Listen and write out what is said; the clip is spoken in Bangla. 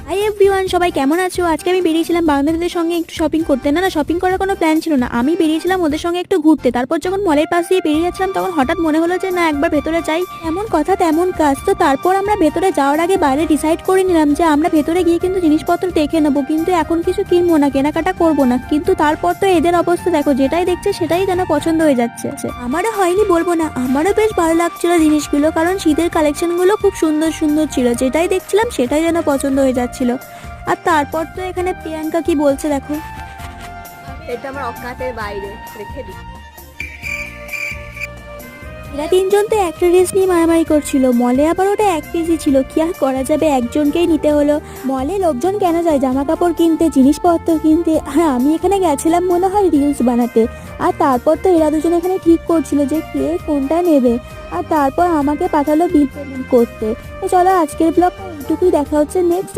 হাই এভরিওয়ান, সবাই কেমন আছো? আজকে আমি বেরিয়েছিলাম বান্ধবীদের সঙ্গে একটু শপিং করতে। না শপিং করার কোনো প্ল্যান ছিল না, আমি বেরিয়েছিলাম ওদের সঙ্গে একটু ঘুরতে। তারপর যখন মলের পাশ দিয়ে বেরিয়ে যাচ্ছিলাম তখন হঠাৎ মনে হলো যে না, একবার ভেতরে যাই। এমন কথা তেমন কাজ। তো তারপর আমরা ভেতরে যাওয়ার আগে বাইরে ডিসাইড করে নিলাম যে আমরা ভেতরে গিয়ে কিন্তু জিনিসপত্র দেখে নেবো, কিন্তু এখন কিছু কিনবো না, কেনাকাটা করবো না। কিন্তু তারপর তো এদের অবস্থা দেখো, যেটাই দেখছে সেটাই যেন পছন্দ হয়ে যাচ্ছে। আমারও হয়নি বলবো না, আমারও বেশ ভালো লাগছিল জিনিসগুলো, কারণ শীতের কালেকশনগুলো খুব সুন্দর সুন্দর ছিল। যেটাই দেখছিলাম সেটাই যেন পছন্দ হয়ে যাচ্ছিল। আর তারপর তো এখানে প্রিয়াঙ্কা কি বলছে দেখো। এটা আমার অকাতের বাইরে রেখে দিই। এরা তিনজন তো একটা ড্রেস নিয়ে মারামারি করছিল। মলে আবার ওটা 1 পিসই ছিল, কি আর করা যাবে, একজনকেই নিতে হলো। মলে লোকজন কেন যায় জামা কাপড় কিনতে, জিনিসপত্র কিনতে, আর আমি এখানে গেছিলাম মনে হয় রিলস বানাতে। আর তারপর তো এরা দুজন এখানে ঠিক করছিল যে কে কোনটা নেবে। আর তারপর আমাকে পাঠালো বিল পেমেন্ট করতে। তো চলো আজকের ব্লগটা এইটুকুই, দেখা হচ্ছে নেক্সট